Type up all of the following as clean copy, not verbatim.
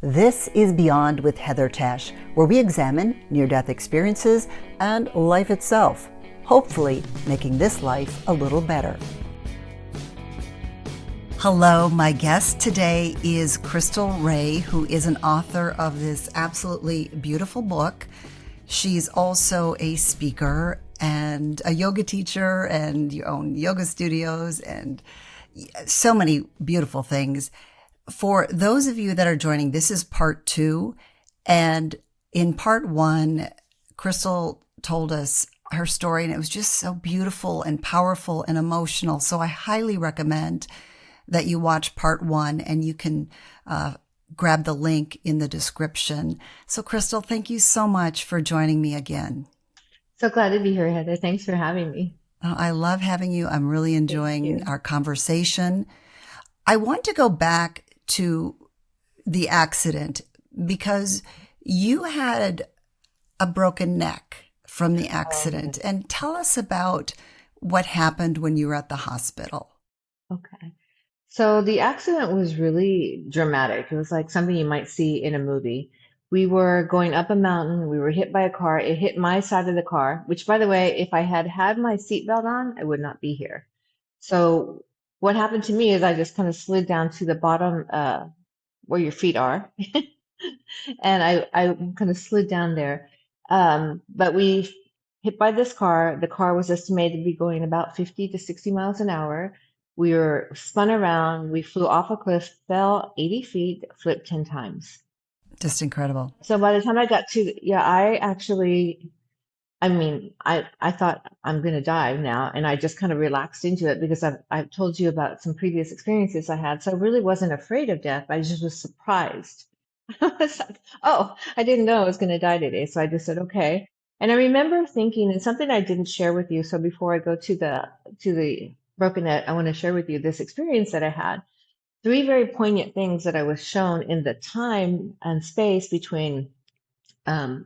This is Beyond with Heather Tesch, where we examine near-death experiences and life itself, hopefully making this life a little better. Hello, my guest today is Chrystal Rae, who is an author of this absolutely beautiful book. She's also a speaker and a yoga teacher, and you own yoga studios and so many beautiful things. For those of you that are joining, this is part 2. And in part 1, Chrystal told us her story, and it was just so beautiful and powerful and emotional. So I highly recommend that you watch part 1, and you can grab the link in the description. So Chrystal, thank you so much for joining me again. So glad to be here, Heather. Thanks for having me. I love having you. I'm really enjoying our conversation. I want to go back to the accident because you had a broken neck from the accident. And tell us about what happened when you were at the hospital. Okay. So the accident was really dramatic. It was like something you might see in a movie. We were going up a mountain. We were hit by a car. It hit my side of the car, which, by the way, if I had had my seatbelt on, I would not be here. So what happened to me is I just kind of slid down to the bottom, where your feet are. And I kind of slid down there. But we hit by this car. The car was estimated to be going about 50 to 60 miles an hour. We were spun around. We flew off a cliff, fell 80 feet, flipped 10 times. Just incredible. So by the time I got to, yeah, I thought I'm going to die now. And I just kind of relaxed into it because I've told you about some previous experiences I had. So I really wasn't afraid of death. I just was surprised. I was like, oh, I didn't know I was going to die today. So I just said, okay. And I remember thinking, and something I didn't share with you. So before I go to the broken net, I want to share with you this experience that I had. 3 very poignant things that I was shown in the time and space between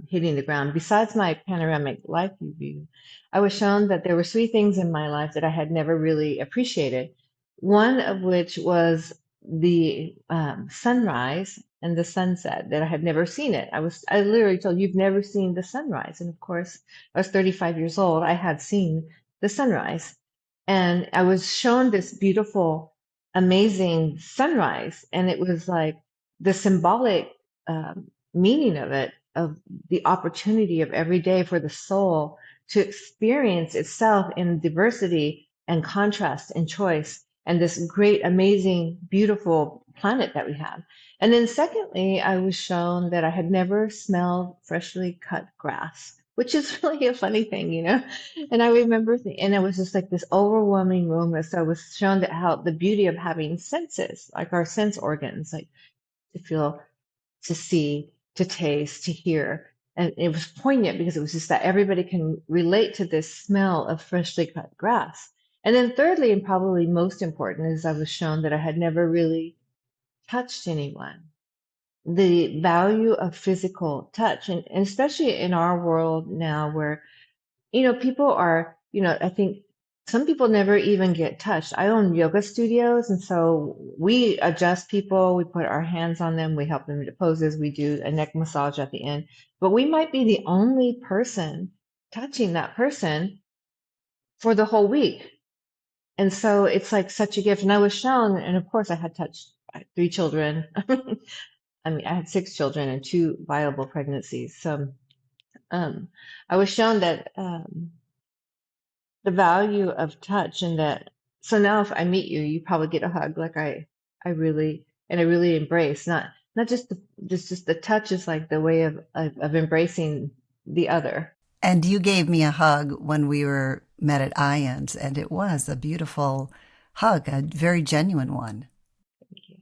hitting the ground. Besides my panoramic life review, I was shown that there were 3 things in my life that I had never really appreciated. One of which was the sunrise and the sunset, that I had never seen it. I literally told, you've never seen the sunrise. And of course, I was 35 years old. I had seen the sunrise, and I was shown this beautiful, amazing sunrise. And it was like the symbolic meaning of it, of the opportunity of every day for the soul to experience itself in diversity and contrast and choice, and this great, amazing, beautiful planet that we have. And then secondly, I was shown that I had never smelled freshly cut grass, which is really a funny thing, you know? And I remember, and it was just like this overwhelming moment. So I was shown that how the beauty of having senses, like our sense organs, like to feel, to see, to taste, to hear. And it was poignant because it was just that everybody can relate to this smell of freshly cut grass. And then thirdly, and probably most important, is I was shown that I had never really touched anyone. The value of physical touch, and especially in our world now where, people are, I think some people never even get touched. I own yoga studios, and so we adjust people, we put our hands on them, we help them into poses, we do a neck massage at the end, but we might be the only person touching that person for the whole week. And so it's like such a gift. And I was shown, and of course I had touched 3 children. I had 6 children and 2 viable pregnancies. So I was shown that the value of touch, and that, so now if I meet you, you probably get a hug like I really, and I really embrace, not just just the touch is like the way of embracing the other. And you gave me a hug when we were met at Ions, and it was a beautiful hug, a very genuine one. Thank you.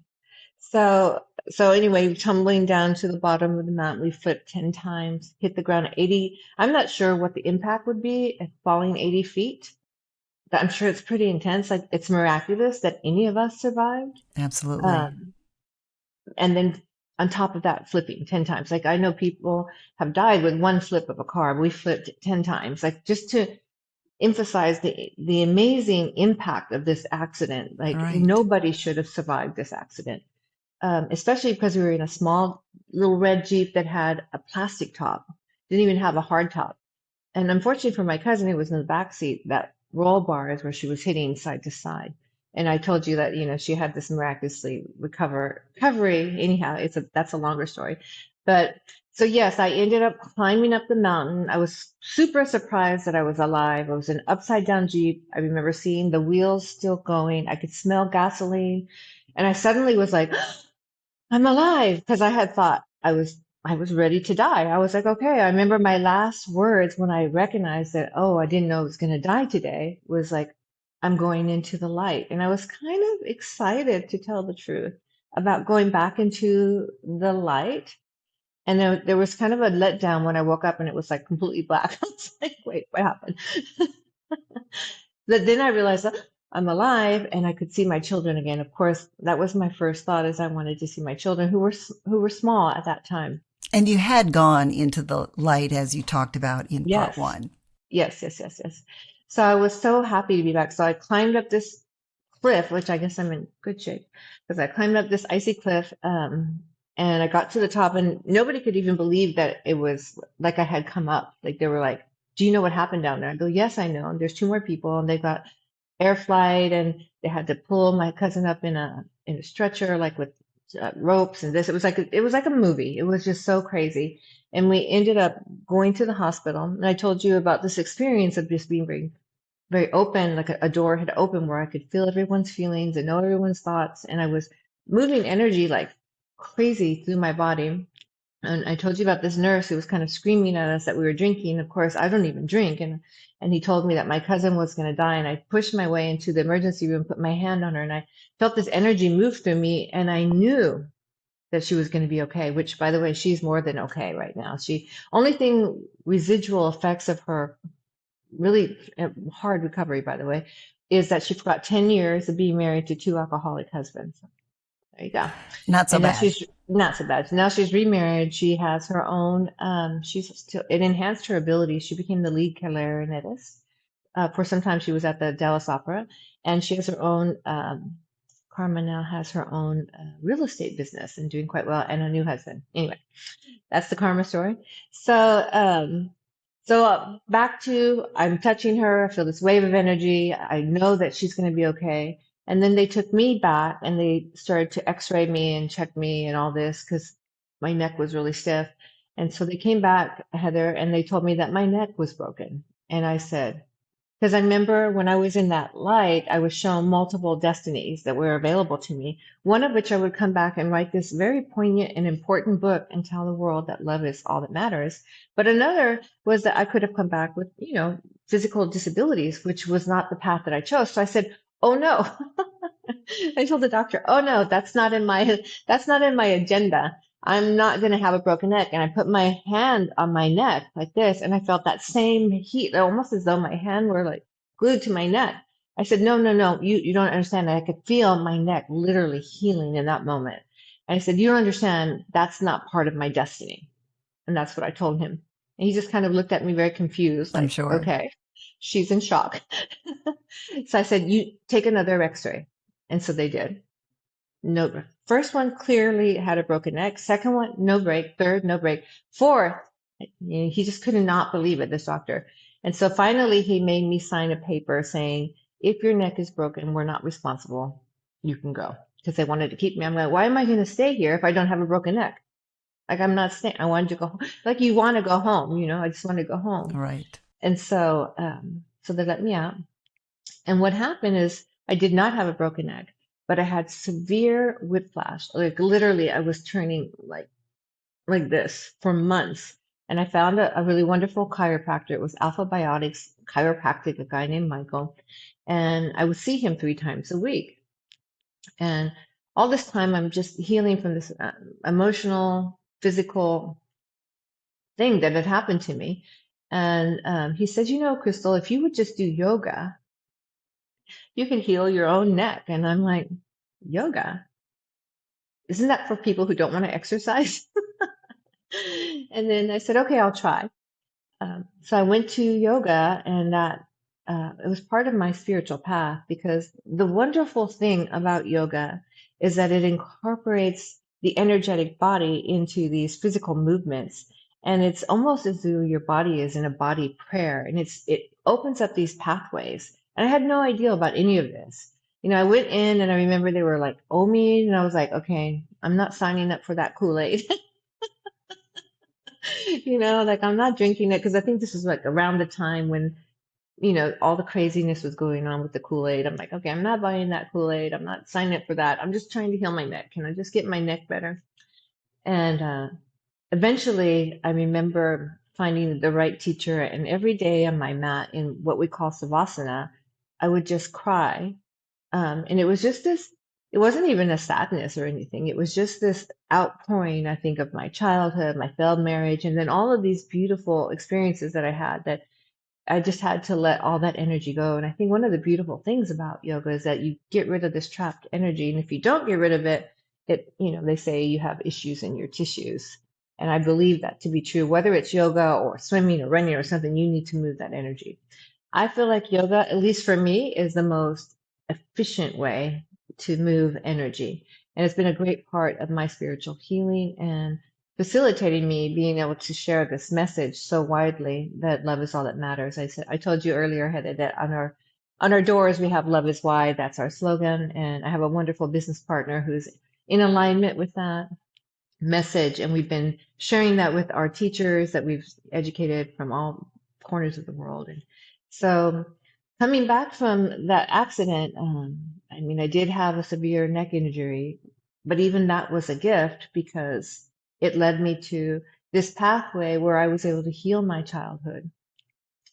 So anyway, tumbling down to the bottom of the mountain, we flipped 10 times, hit the ground at 80. I'm not sure what the impact would be at falling 80 feet, but I'm sure it's pretty intense. Like, it's miraculous that any of us survived. Absolutely. Um, and then on top of that, flipping 10 times. Like, I know people have died with one flip of a car. We flipped 10 times, like, just to emphasize the amazing impact of this accident. Like, Right. nobody should have survived this accident. Especially because we were in a small little red Jeep that had a plastic top, didn't even have a hard top. And unfortunately for my cousin who was in the back seat, that roll bar is where she was hitting side to side. And I told you that, she had this miraculously recovery. Anyhow, that's a longer story. But so yes, I ended up climbing up the mountain. I was super surprised that I was alive. I was in an upside down Jeep. I remember seeing the wheels still going. I could smell gasoline. And I suddenly was like, I'm alive because I had thought I was ready to die. I was like, okay. I remember my last words when I recognized that, oh, I didn't know I was going to die today was like, I'm going into the light. And I was kind of excited to tell the truth about going back into the light. And there was kind of a letdown when I woke up and it was like completely black. I was like, wait, what happened? But then I realized that I'm alive and I could see my children again. Of course, that was my first thought is I wanted to see my children who were small at that time. And you had gone into the light as you talked about in part Yes. one. Yes, yes, yes, yes. So I was so happy to be back. So I climbed up this cliff, which I guess I'm in good shape because I climbed up this icy cliff, and I got to the top and nobody could even believe that it was like I had come up. Like they were like, do you know what happened down there? I go, yes, I know. And there's two more people and they got air flight and they had to pull my cousin up in a stretcher, like with ropes and this. It was like a movie. It was just so crazy. And we ended up going to the hospital. And I told you about this experience of just being very, very open, like a door had opened where I could feel everyone's feelings and know everyone's thoughts. And I was moving energy like crazy through my body. And I told you about this nurse who was kind of screaming at us that we were drinking. Of course, I don't even drink. And he told me that my cousin was going to die. And I pushed my way into the emergency room, put my hand on her, and I felt this energy move through me. And I knew that she was going to be okay, which by the way, she's more than okay right now. Only thing residual effects of her really hard recovery, by the way, is that she forgot 10 years of being married to two alcoholic husbands. There you go. Not so And now bad. she's not so bad. So now she's remarried. She has her own, it enhanced her ability. She became the lead clarinetist. For some time, she was at the Dallas Opera, and she has her own, Karma now has her own real estate business and doing quite well, and a new husband. Anyway, that's the karma story. So back to I'm touching her. I feel this wave of energy. I know that she's going to be okay. And then they took me back and they started to X-ray me and check me and all this because my neck was really stiff. And so they came back, Heather, and they told me that my neck was broken. And I said, because I remember when I was in that light, I was shown multiple destinies that were available to me, one of which I would come back and write this very poignant and important book and tell the world that love is all that matters. But another was that I could have come back with, physical disabilities, which was not the path that I chose. So I said, oh no. I told the doctor, oh no, that's not in my agenda. I'm not going to have a broken neck. And I put my hand on my neck like this, and I felt that same heat, almost as though my hand were like glued to my neck. I said, no, no, no, you don't understand. I could feel my neck literally healing in that moment. And I said, you don't understand. That's not part of my destiny. And that's what I told him. And he just kind of looked at me very confused, I'm like, sure. okay, she's in shock. So I said, you take another x-ray. And so they did. No, first one clearly had a broken neck. Second one, no break. Third, no break. Fourth, he just could not believe it, this doctor. And so finally, he made me sign a paper saying, if your neck is broken, we're not responsible. You can go. Because they wanted to keep me. I'm like, why am I going to stay here if I don't have a broken neck? Like, I'm not staying. I wanted to go home. Like, you want to go home, I just want to go home. Right. And so they let me out. And what happened is I did not have a broken neck, but I had severe whiplash. Like literally, I was turning like this for months. And I found a really wonderful chiropractor. It was Alpha Biotics Chiropractic, a guy named Michael. And I would see him 3 times a week. And all this time, I'm just healing from this emotional, physical thing that had happened to me. And he said, Chrystal, if you would just do yoga, you can heal your own neck. And I'm like, yoga? Isn't that for people who don't want to exercise? And then I said, okay, I'll try. So I went to yoga, and that it was part of my spiritual path because the wonderful thing about yoga is that it incorporates the energetic body into these physical movements. And it's almost as though your body is in a body prayer, and it opens up these pathways. And I had no idea about any of this. I went in and I remember they were like, Omi, and I was like, okay, I'm not signing up for that Kool-Aid. Like I'm not drinking it because I think this was like around the time when, all the craziness was going on with the Kool-Aid. I'm like, okay, I'm not buying that Kool-Aid. I'm not signing up for that. I'm just trying to heal my neck. Can I just get my neck better? And eventually, I remember finding the right teacher, and every day on my mat in what we call savasana, I would just cry. And it was just this, it wasn't even a sadness or anything. It was just this outpouring, I think, of my childhood, my failed marriage, and then all of these beautiful experiences that I had that I just had to let all that energy go. And I think one of the beautiful things about yoga is that you get rid of this trapped energy. And if you don't get rid of it, they say you have issues in your tissues. And I believe that to be true, whether it's yoga or swimming or running or something, you need to move that energy. I feel like yoga, at least for me, is the most efficient way to move energy. And it's been a great part of my spiritual healing and facilitating me being able to share this message so widely that love is all that matters. I told you earlier, Heather, that on our doors we have love is why. That's our slogan. And I have a wonderful business partner who's in alignment with that message. And we've been sharing that with our teachers that we've educated from all corners of the world. And so coming back from that accident, I did have a severe neck injury, but even that was a gift because it led me to this pathway where I was able to heal my childhood.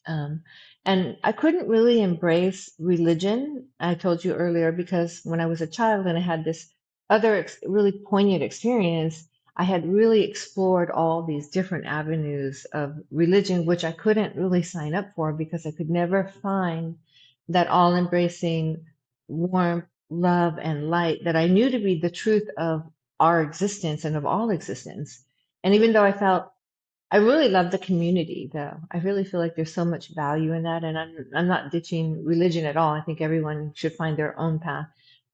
Um, and I couldn't really embrace religion, I told you earlier, because when I was a child and I had this other really poignant experience, I had really explored all these different avenues of religion, which I couldn't really sign up for because I could never find that all embracing warmth, love, and light that I knew to be the truth of our existence and of all existence. And even though I really love the community, though. I really feel like there's so much value in that, and I'm not ditching religion at all. I think everyone should find their own path.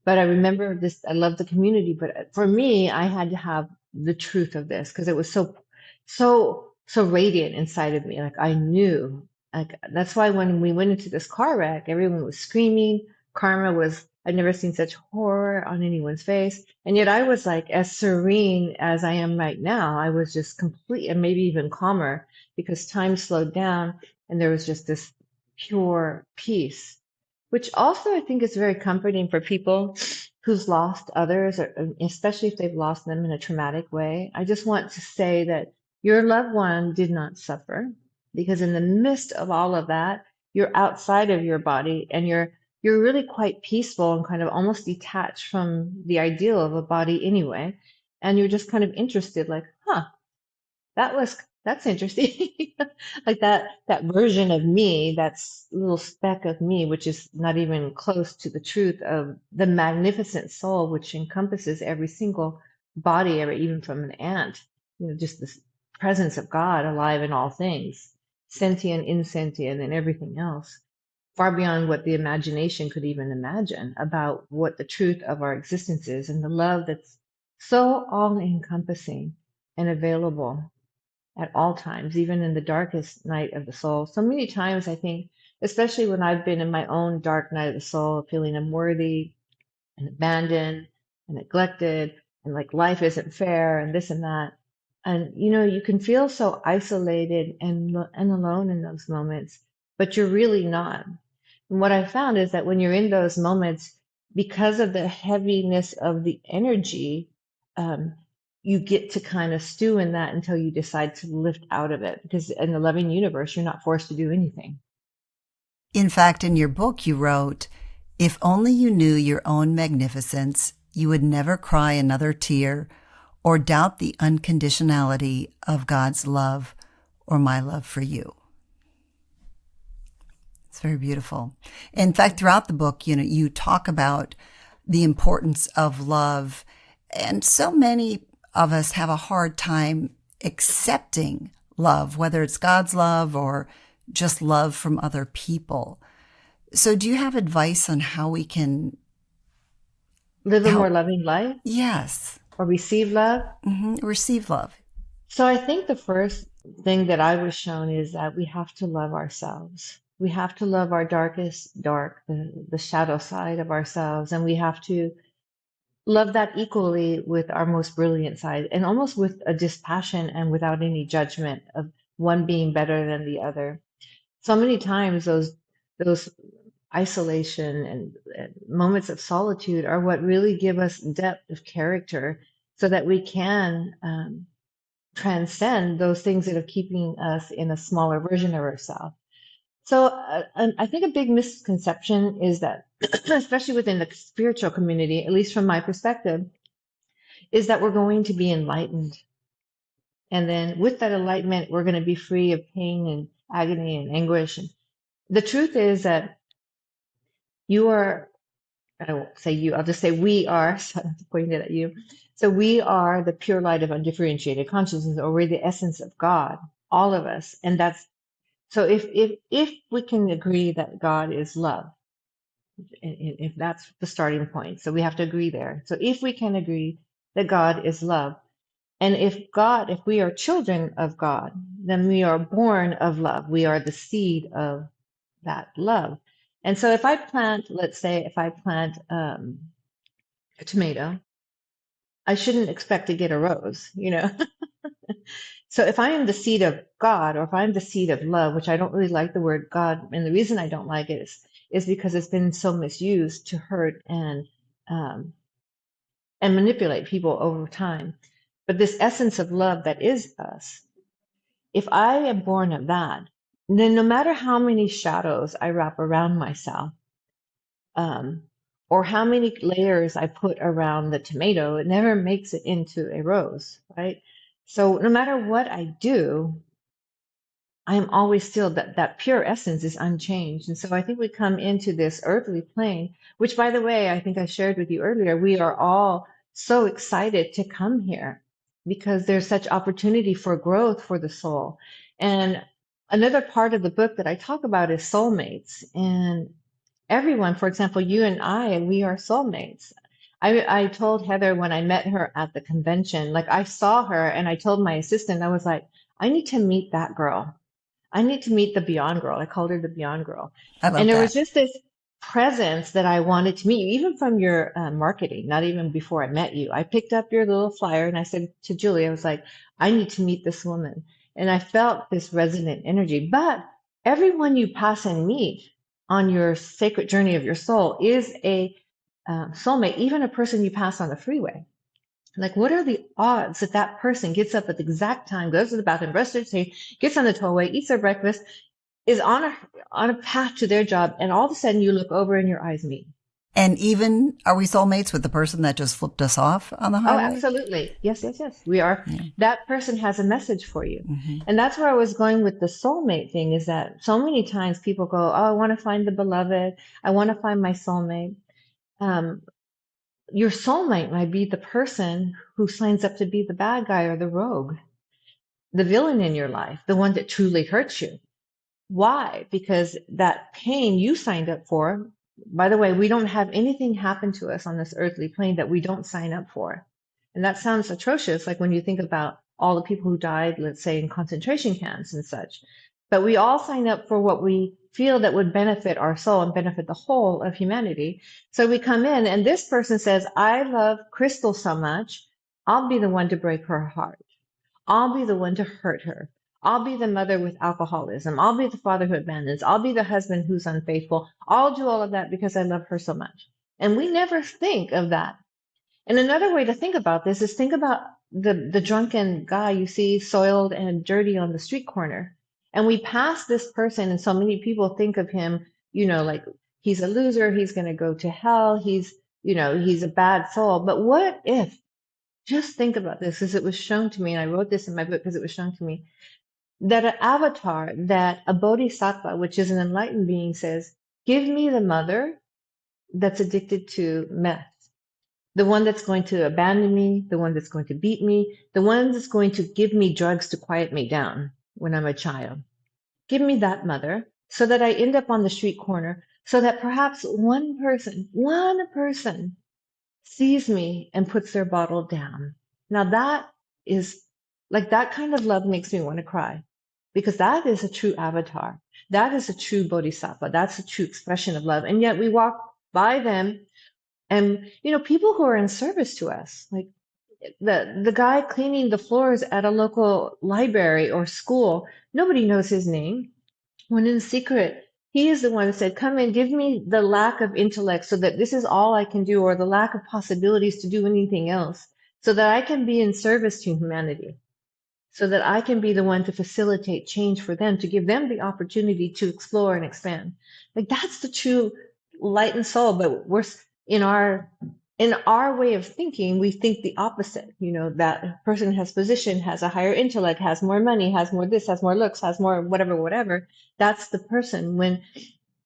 But I remember this. I love the community, but for me, I had to have the truth of this because it was so radiant inside of me. Like I knew. Like that's why when we went into this car wreck, everyone was screaming. Karma was. I'd never seen such horror on anyone's face. And yet I was like as serene as I am right now. I was just complete and maybe even calmer because time slowed down and there was just this pure peace, which also I think is very comforting for people who's lost others, or especially if they've lost them in a traumatic way. I just want to say that your loved one did not suffer because in the midst of all of that, you're outside of your body and you're really quite peaceful and kind of almost detached from the ideal of a body anyway. And you're just kind of interested, like, huh, that's interesting. Like that version of me, that's little speck of me, which is not even close to the truth of the magnificent soul, which encompasses every single body, ever, even from an ant, just this presence of God alive in all things, sentient, insentient, and everything else far beyond what the imagination could even imagine about what the truth of our existence is and the love that's so all encompassing and available at all times, even in the darkest night of the soul. So many times, I think, especially when I've been in my own dark night of the soul, feeling unworthy and abandoned and neglected, and like life isn't fair and this and that. And you can feel so isolated and alone in those moments, but you're really not. And what I found is that when you're in those moments, because of the heaviness of the energy, um, you get to kind of stew in that until you decide to lift out of it. Because in the loving universe, you're not forced to do anything. In fact, in your book, you wrote, "If only you knew your own magnificence, you would never cry another tear or doubt the unconditionality of God's love or my love for you." It's very beautiful. In fact, throughout the book, you talk about the importance of love, and so many of us have a hard time accepting love, whether it's God's love or just love from other people. So do you have advice on how we can Live a more help? loving life? Yes. or receive love. Receive love. So I think the first thing that I was shown is that we have to love ourselves. We have to love our darkest dark, the shadow side of ourselves, and we have to love that equally with our most brilliant side, and almost with a dispassion and without any judgment of one being better than the other. So many times those isolation and moments of solitude are what really give us depth of character, so that we can transcend those things that are keeping us in a smaller version of ourselves. So I think a big misconception is that, especially within the spiritual community, at least from my perspective, is that we're going to be enlightened. And then with that enlightenment, we're going to be free of pain and agony and anguish. And the truth is that you are, I won't say you, I'll just say we are, so I'm pointing it at you. So we are the pure light of undifferentiated consciousness, or we're the essence of God, all of us. And that's, so if we can agree that God is love, if that's the starting point, so we have to agree there. So if we can agree that God is love, and if we are children of God, then we are born of love. We are the seed of that love. And so if I plant, let's say, if I plant a tomato, I shouldn't expect to get a rose, you know? So if I am the seed of God, or if I'm the seed of love, which I don't really like the word God, and the reason I don't like it is because it's been so misused to hurt um, and manipulate people over time. But this essence of love that is us, if I am born of that, then no matter how many shadows I wrap around myself, um, or how many layers I put around the tomato, it never makes it into a rose, right? So no matter what I do, I am always still that pure essence is unchanged. And so I think we come into this earthly plane, which, by the way, I think I shared with you earlier, we are all so excited to come here because there's such opportunity for growth for the soul. And another part of the book that I talk about is soulmates. And everyone, for example, you and I, we are soulmates. I told Heather when I met her at the convention, like I saw her and I told my assistant, I was like, I need to meet that girl. I need to meet the Beyond Girl. I called her the Beyond Girl. I And love there was that. just this presence that I wanted to meet you, even from your marketing, not even before I met you. I picked up your little flyer and I said to Julie, I was like, I need to meet this woman. And I felt this resonant energy. But everyone you pass and meet on your sacred journey of your soul is a soulmate, even a person you pass on the freeway. Like, what are the odds that that person gets up at the exact time, goes to the bathroom, brushes their teeth, gets on the tollway, eats their breakfast, is on a path to their job, and all of a sudden you look over and your eyes meet? And even are we soulmates with the person that just flipped us off on the Oh, highway? absolutely. Yes, yes, yes. We are. Yeah. That person has a message for you. Mm-hmm. And that's where I was going with the soulmate thing, is that so many times people go, oh, I want to find the beloved. I want to find my soulmate. Um, your soulmate might be the person who signs up to be the bad guy or the rogue, the villain in your life, the one that truly hurts you. Why? Because that pain you signed up for, by the way, we don't have anything happen to us on this earthly plane that we don't sign up for. And that sounds atrocious, like when you think about all the people who died, let's say, in concentration camps and such. But we all sign up for what we feel that would benefit our soul and benefit the whole of humanity. So we come in and this person says, I love Chrystal so much, I'll be the one to break her heart. I'll be the one to hurt her. I'll be the mother with alcoholism. I'll be the father who abandons. I'll be the husband who's unfaithful. I'll do all of that because I love her so much. And we never think of that. And another way to think about this is think about the drunken guy you see soiled and dirty on the street corner. And we pass this person, and so many people think of him, like he's a loser, he's going to go to hell, he's a bad soul. But what if, just think about this, as it was shown to me, and I wrote this in my book because it was shown to me, that an avatar, that a bodhisattva, which is an enlightened being, says, give me the mother that's addicted to meth, the one that's going to abandon me, the one that's going to beat me, the one that's going to give me drugs to quiet me down when I'm a child. Give me that mother so that I end up on the street corner, so that perhaps one person sees me and puts their bottle down. Now that is like that kind of love makes me want to cry because that is a true avatar. That is a true bodhisattva. That's a true expression of love. And yet we walk by them and, people who are in service to us, like the guy cleaning the floors at a local library or school, nobody knows his name. When in secret, he is the one that said, come and give me the lack of intellect so that this is all I can do, or the lack of possibilities to do anything else, so that I can be in service to humanity, so that I can be the one to facilitate change for them, to give them the opportunity to explore and expand. Like that's the true light and soul. But we're in our way of thinking, we think the opposite. That person has position, has a higher intellect, has more money, has more this, has more looks, has more whatever, whatever. That's the person. When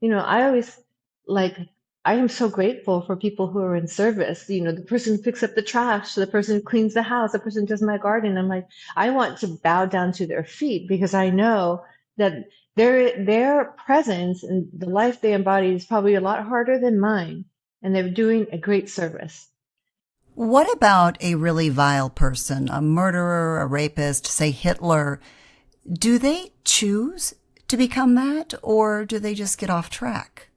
I always like, I am so grateful for people who are in service. The person who picks up the trash, the person who cleans the house, the person who does my garden. I'm like, I want to bow down to their feet because I know that their presence and the life they embody is probably a lot harder than mine. And they're doing a great service. What about a really vile person, a murderer, a rapist, say Hitler? Do they choose to become that, or do they just get off track?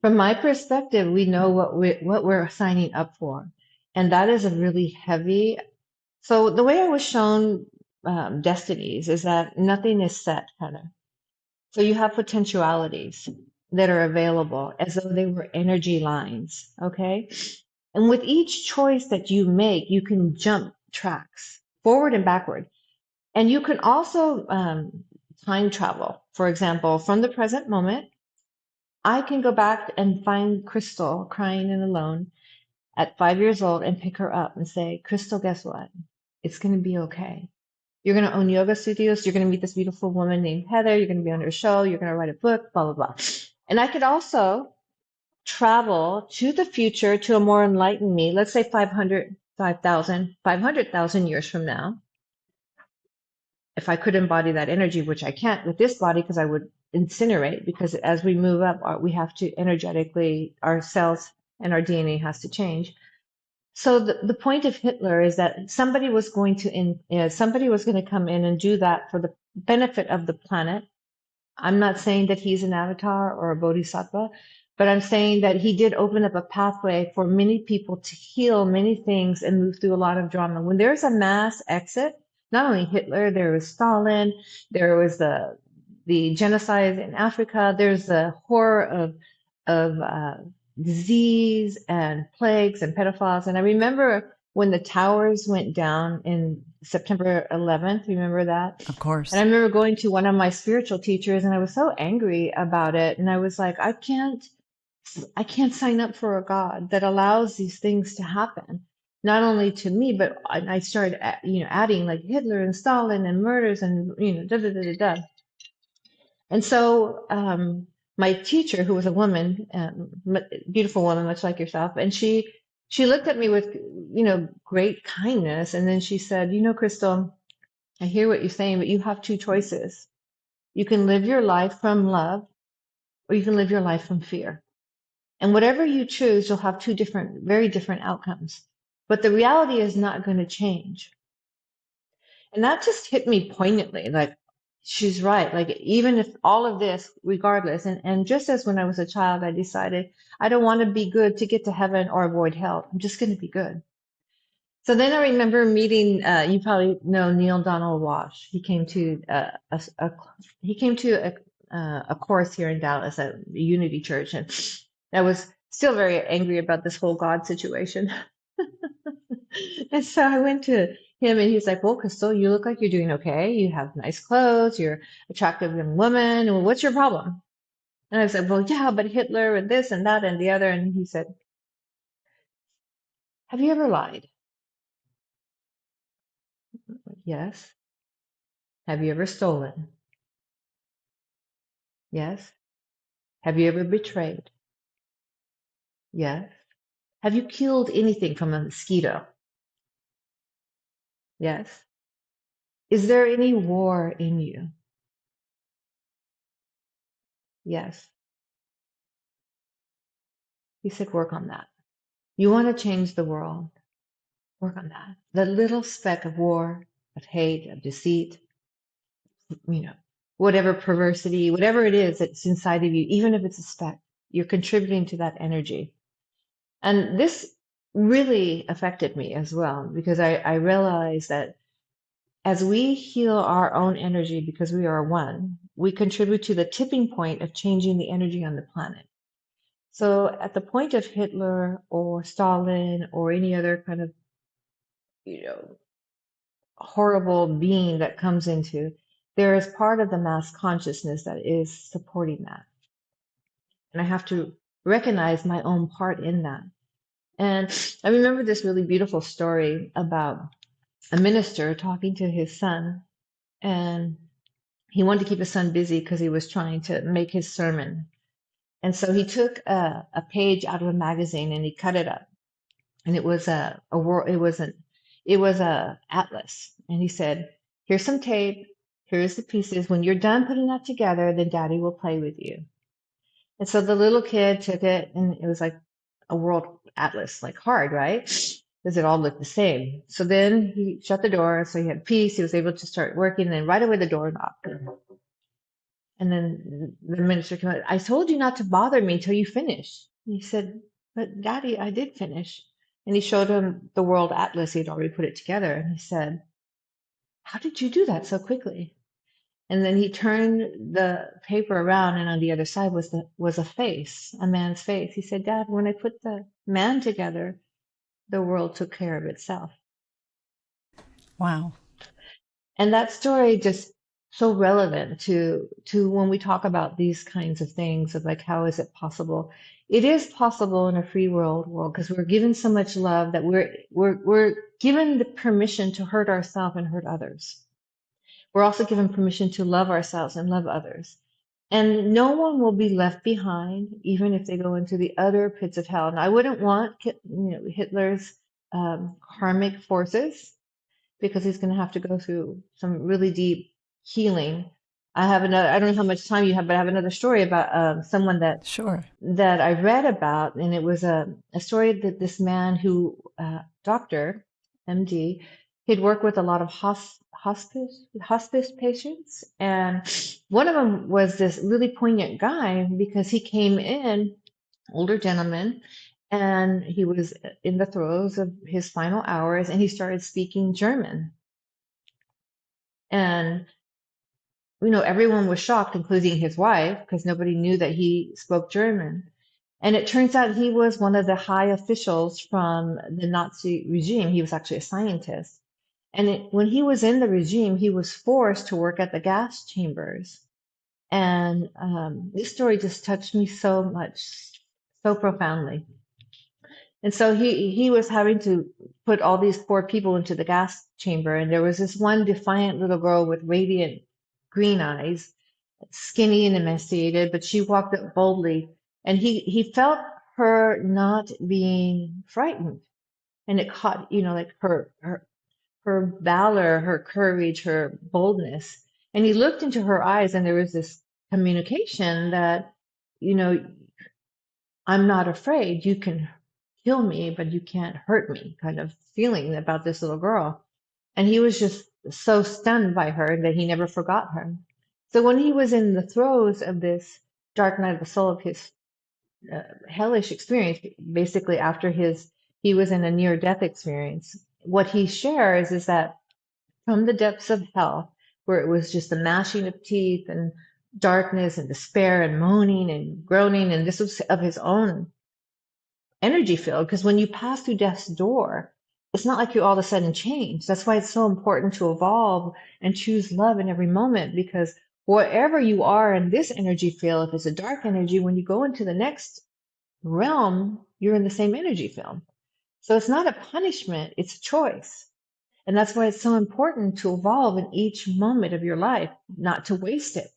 From my perspective, we know what we're signing up for. And that is a really heavy. So the way I was shown destinies is that nothing is set, kind of. So you have potentialities that are available as though they were energy lines, okay? And with each choice that you make, you can jump tracks forward and backward. And you can also time travel. For example, from the present moment, I can go back and find Chrystal crying and alone at 5 years old and pick her up and say, Chrystal, guess what? It's going to be okay. You're going to own yoga studios. You're going to meet this beautiful woman named Heather. You're going to be on her show. You're going to write a book, blah, blah, blah. And I could also travel to the future to a more enlightened me, let's say 500,000 years from now. If I could embody that energy, which I can't with this body because I would incinerate, because as we move up, we have to energetically, our cells and our DNA has to change. So the point of Hitler is that somebody was going to come in and do that for the benefit of the planet. I'm not saying that he's an avatar or a bodhisattva, but I'm saying that he did open up a pathway for many people to heal many things and move through a lot of drama. When there's a mass exit, not only Hitler, there was Stalin, there was the genocide in Africa, there's the horror of disease and plagues and pedophiles. And I remember when the towers went down in September 11th. Remember that? Of And I course. remember going to one of my spiritual teachers and I was so angry about it. And I was like, I can't sign up for a God that allows these things to happen. Not only to me, but I started, adding like Hitler and Stalin and murders and, da da da da da. And so, my teacher, who was a woman, beautiful woman, much like yourself, and she looked at me with, great kindness. And then she said, Crystal, I hear what you're saying, but you have two choices. You can live your life from love, or you can live your life from fear. And whatever you choose, you'll have two different, very different outcomes. But the reality is not going to change. And that just hit me poignantly. Like, she's right. Like, even if all of this, regardless, and just as when I was a child, I decided I don't want to be good to get to heaven or avoid hell. I'm just going to be good. So then I remember meeting, you probably know Neil Donald Walsh. He came to he came to a course here in Dallas at Unity Church, and I was still very angry about this whole God situation. And so I went to him, and he's like, "Well, Crystal, you look like you're doing okay. You have nice clothes. You're attractive young woman. And what's your problem?" And I said, "Well, yeah, but Hitler and this and that and the other." And he said, "Have you ever lied?" Yes. Have you ever stolen? Yes. Have you ever betrayed? Yes. Have you killed anything from a mosquito? Yes. Is there any war in you? Yes. He said, work on that. You want to change the world. Work on that. The little speck of war, of hate, of deceit, you know, whatever perversity, whatever it is that's inside of you, even if it's a speck, you're contributing to that energy. And this really affected me as well, because I realized that as we heal our own energy because we are one, we contribute to the tipping point of changing the energy on the planet. So at the point of Hitler or Stalin or any other kind of, you know, horrible being that comes into, there is part of the mass consciousness that is supporting that. And I have to recognize my own part in that. And I remember this really beautiful story about a minister talking to his son, and he wanted to keep his son busy because he was trying to make his sermon. And so he took a page out of a magazine and he cut it up, and it was a world. It was a atlas, and he said, "Here's some tape. Here's the pieces. When you're done putting that together, then Daddy will play with you." And so the little kid took it, and it was like a world atlas, like hard, right? Because it all looked the same. So then he shut the door, so he had peace. He was able to start working, and then right away the door knocked. And then the minister came out. "I told you not to bother me until you finish." And he said, "But Daddy, I did finish." And he showed him the world atlas. He had already put it together. And he said, "How did you do that so quickly?" And then he turned the paper around, and on the other side was a face, a man's face. He said, "Dad, when I put the man together, the world took care of itself." Wow. And that story just so relevant to when we talk about these kinds of things of like, how is it possible? It is possible in a free world because we're given so much love that we're given the permission to hurt ourselves and hurt others. We're also given permission to love ourselves and love others. And no one will be left behind, even if they go into the other pits of hell. And I wouldn't want, Hitler's karmic forces, because he's going to have to go through some really deep healing. I don't know how much time you have, but I have another story about someone Sure. that I read about, and it was a story that this man who, doctor, MD, he'd worked with a lot of hospice patients, and one of them was this really poignant guy because he came in, older gentleman, and he was in the throes of his final hours, and he started speaking German. And everyone was shocked, including his wife, because nobody knew that he spoke German. And it turns out he was one of the high officials from the Nazi regime. He was actually a scientist. And when he was in the regime, he was forced to work at the gas chambers. And this story just touched me so much, so profoundly. And so he was having to put all these poor people into the gas chamber. And there was this one defiant little girl with radiant green eyes, skinny and emaciated, but she walked up boldly. And he felt her not being frightened. And it caught, like her valor, her courage, her boldness. And he looked into her eyes, and there was this communication that, you know, "I'm not afraid. You can kill me, but you can't hurt me," kind of feeling about this little girl. And he was just so stunned by her that he never forgot her. So when he was in the throes of this dark night of the soul of his hellish experience, basically after he was in a near death experience, what he shares is that from the depths of hell, where it was just the gnashing of teeth and darkness and despair and moaning and groaning, and this was of his own energy field, because when you pass through death's door, it's not like you all of a sudden change. That's why it's so important to evolve and choose love in every moment, because wherever you are in this energy field, if it's a dark energy, when you go into the next realm, you're in the same energy field. So it's not a punishment, it's a choice. And that's why it's so important to evolve in each moment of your life, not to waste it.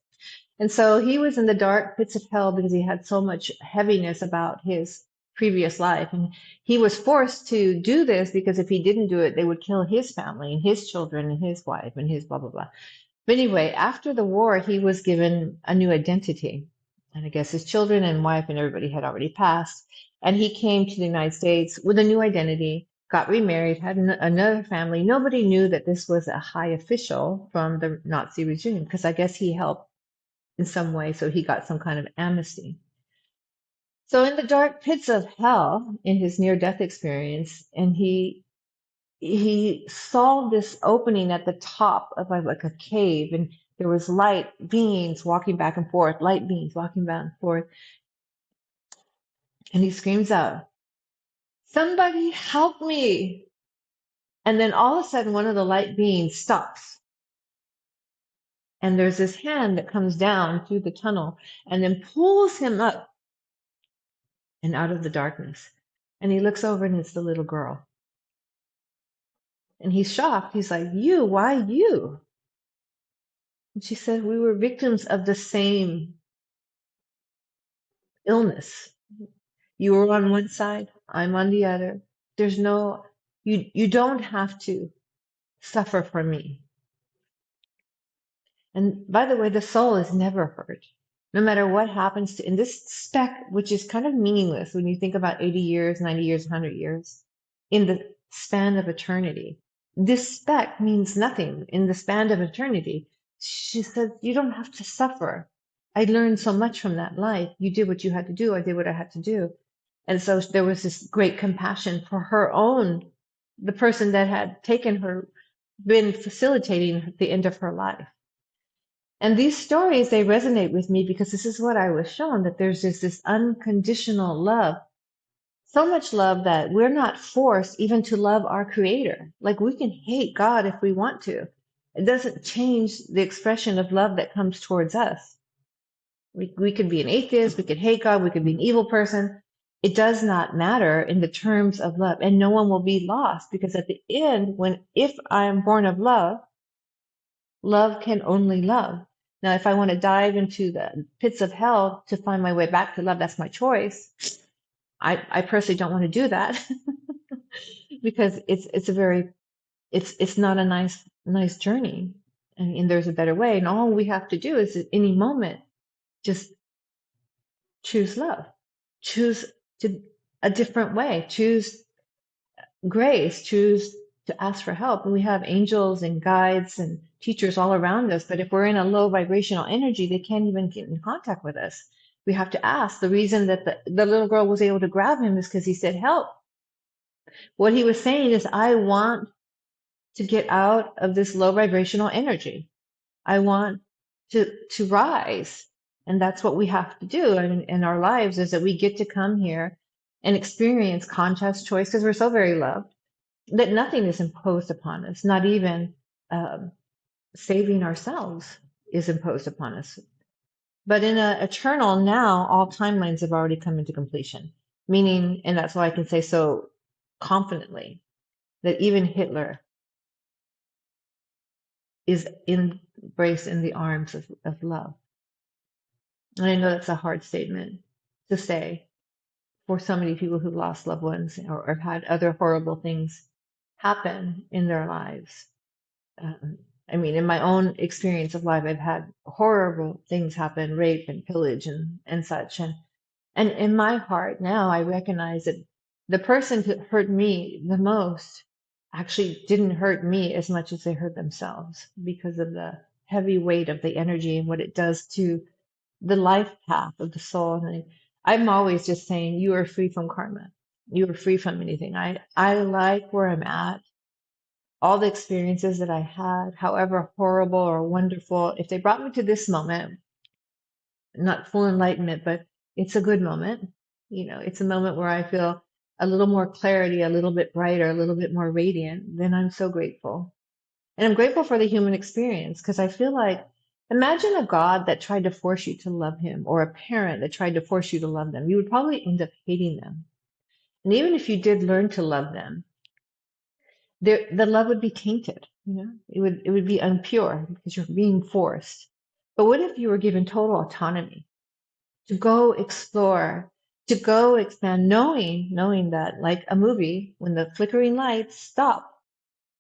And so he was in the dark pits of hell because he had so much heaviness about his previous life. And he was forced to do this because if he didn't do it, they would kill his family and his children and his wife and his blah, blah, blah. But anyway, after the war, he was given a new identity. And I guess his children and wife and everybody had already passed. And he came to the United States with a new identity, got remarried, had another family. Nobody knew that this was a high official from the Nazi regime because I guess he helped in some way, so he got some kind of amnesty. So in the dark pits of hell, in his near-death experience, and he saw this opening at the top of like a cave, and there was light beings walking back and forth, light beings walking back and forth, and he screams out, "Somebody help me!" And then all of a sudden, one of the light beings stops, and there's this hand that comes down through the tunnel and then pulls him up and out of the darkness. And he looks over, and it's the little girl. And he's shocked. He's like, "You, why you?" And she said, "We were victims of the same illness. You were on one side, I'm on the other. There's no, you don't have to suffer for me." And by the way, the soul is never hurt. No matter what happens to, in this speck, which is kind of meaningless when you think about 80 years, 90 years, 100 years, in the span of eternity, this speck means nothing in the span of eternity. She said, "You don't have to suffer. I learned so much from that life. You did what you had to do. I did what I had to do." And so there was this great compassion for her own, the person that had taken her, been facilitating the end of her life. And these stories, they resonate with me because this is what I was shown, that there's this unconditional love, so much love that we're not forced even to love our creator. Like we can hate God if we want to. It doesn't change the expression of love that comes towards us. We could be an atheist, we could hate God, we could be an evil person. It does not matter in the terms of love, and no one will be lost because at the end, if I am born of love, love can only love. Now, if I want to dive into the pits of hell to find my way back to love, that's my choice. I personally don't want to do that because it's not a nice journey, and there's a better way. And all we have to do is at any moment just choose love, choose to a different way, choose grace, choose to ask for help. And we have angels and guides and teachers all around us. But if we're in a low vibrational energy, they can't even get in contact with us. We have to ask. The reason that the little girl was able to grab him is because he said, "Help." What he was saying is, I want to get out of this low vibrational energy. I want to rise. And that's what we have to do in our lives, is that we get to come here and experience conscious choice because we're so very loved that nothing is imposed upon us, not even saving ourselves is imposed upon us. But in an eternal now, all timelines have already come into completion, meaning, and that's why I can say so confidently that even Hitler is embraced in the arms of love. And I know that's a hard statement to say for so many people who lost loved ones or have had other horrible things happen in their lives. I mean, in my own experience of life, I've had horrible things happen, rape and pillage and such. And in my heart now, I recognize that the person who hurt me the most actually didn't hurt me as much as they hurt themselves because of the heavy weight of the energy and what it does to the life path of the soul. And I'm always just saying, you are free from karma. You are free from anything. I like where I'm at. All the experiences that I had, however horrible or wonderful, if they brought me to this moment, not full enlightenment, but it's a good moment. You know, it's a moment where I feel a little more clarity, a little bit brighter, a little bit more radiant, then I'm so grateful. And I'm grateful for the human experience because I feel like, imagine a God that tried to force you to love him, or a parent that tried to force you to love them. You would probably end up hating them. And even if you did learn to love them, the love would be tainted. You know, it would be impure because you're being forced. But what if you were given total autonomy to go explore, to go expand, knowing that, like a movie, when the flickering lights stop,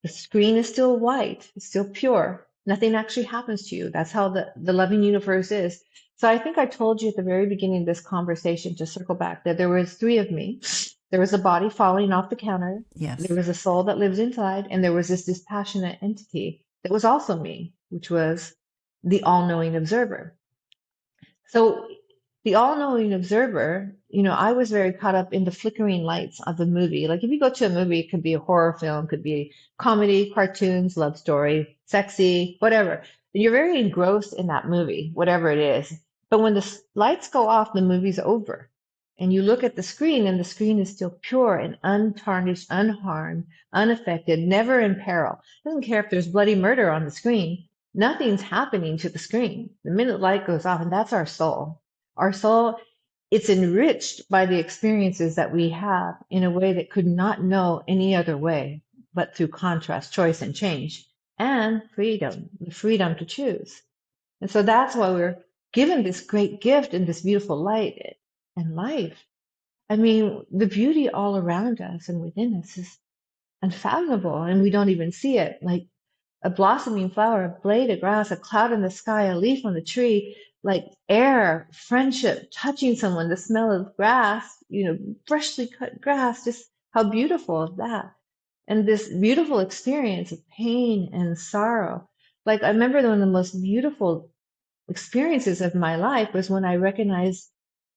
the screen is still white, it's still pure. Nothing actually happens to you. That's how the loving universe is. So I think I told you at the very beginning of this conversation, to circle back, that there was three of me. There was a body falling off the counter. There Yes. was a soul that lives inside, and there was this dispassionate entity that was also me, which was the all-knowing observer. So the all-knowing observer, I was very caught up in the flickering lights of the movie. Like if you go to a movie, it could be a horror film, could be comedy, cartoons, love story, sexy, whatever. And you're very engrossed in that movie, whatever it is. But when the lights go off, the movie's over. And you look at the screen, and the screen is still pure and untarnished, unharmed, unaffected, never in peril. It doesn't care if there's bloody murder on the screen. Nothing's happening to the screen. The minute the light goes off, and that's our soul. Our soul, it's enriched by the experiences that we have in a way that could not know any other way, but through contrast, choice, and change, and freedom, the freedom to choose. And so that's why we're given this great gift and this beautiful light and life. I mean, the beauty all around us and within us is unfathomable, and we don't even see it. Like a blossoming flower, a blade of grass, a cloud in the sky, a leaf on the tree, like air, friendship, touching someone, the smell of grass, freshly cut grass, just how beautiful is that? And this beautiful experience of pain and sorrow. Like I remember one of the most beautiful experiences of my life was when I recognized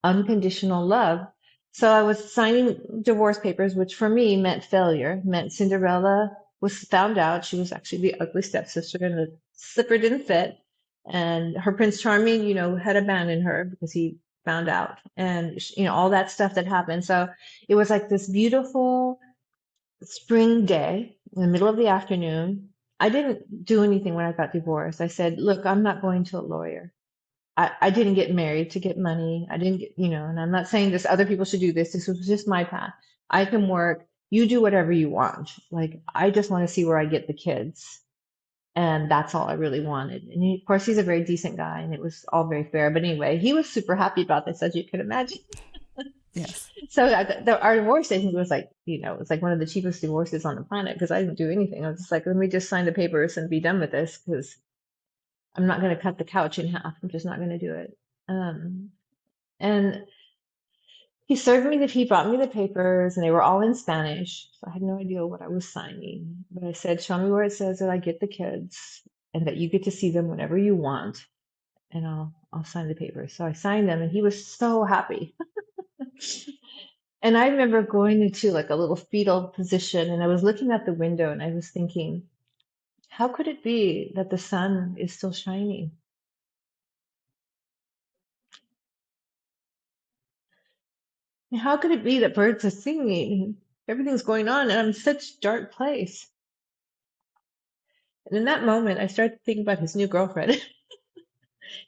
unconditional love. So I was signing divorce papers, which for me meant failure, meant Cinderella was found out. She was actually the ugly stepsister, and the slipper didn't fit. And her Prince Charming, had abandoned her because he found out, and all that stuff that happened. So it was like this beautiful spring day in the middle of the afternoon. I didn't do anything when I got divorced. I said, look, I'm not going to a lawyer. I didn't get married to get money. I didn't get, and I'm not saying this, other people should do this. This was just my path. I can work. You do whatever you want. Like, I just want to see where I get the kids. And that's all I really wanted. And of course, he's a very decent guy, and it was all very fair. But anyway, he was super happy about this, as you can imagine. Yes. So our divorce, I think, was like, it was like one of the cheapest divorces on the planet because I didn't do anything. I was just like, let me just sign the papers and be done with this because I'm not going to cut the couch in half. I'm just not going to do it. And he brought me the papers, and they were all in Spanish. So I had no idea what I was signing. But I said, show me where it says that I get the kids and that you get to see them whenever you want. And I'll sign the papers. So I signed them, and he was so happy. And I remember going into like a little fetal position, and I was looking out the window, and I was thinking, how could it be that the sun is still shining? And how could it be that birds are singing and everything's going on, and I'm in such a dark place? And in that moment, I started to think about his new girlfriend.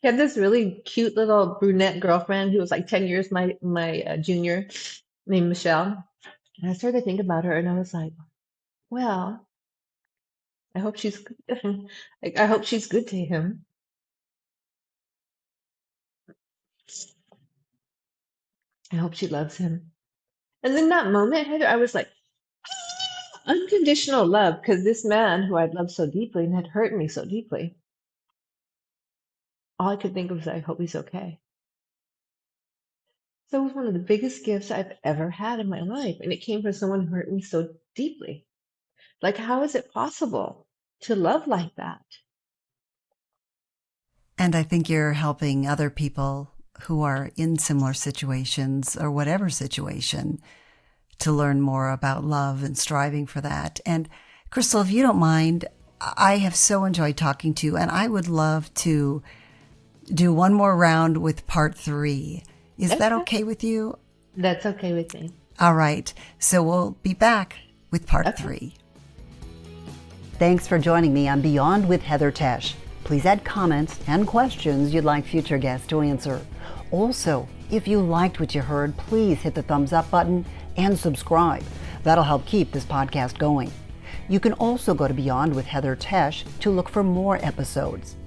He had this really cute little brunette girlfriend who was like 10 years my junior, named Michelle. And I started to think about her, and I was like, well, I hope she's I hope she's good to him. I hope she loves him. And in that moment, Heather, I was like, unconditional love, because this man who I'd loved so deeply and had hurt me so deeply, all I could think of was, I hope he's okay. So it was one of the biggest gifts I've ever had in my life. And it came from someone who hurt me so deeply. Like, how is it possible to love like that? And I think you're helping other people who are in similar situations or whatever situation to learn more about love and striving for that. And Chrystal, if you don't mind, I have so enjoyed talking to you, and I would love to do one more round with part 3. Is that okay with you? That's okay with me. All right. So we'll be back with part 3. Thanks for joining me on Beyond with Heather Tesch. Please add comments and questions you'd like future guests to answer. Also, if you liked what you heard, please hit the thumbs up button and subscribe. That'll help keep this podcast going. You can also go to Beyond with Heather Tesch to look for more episodes.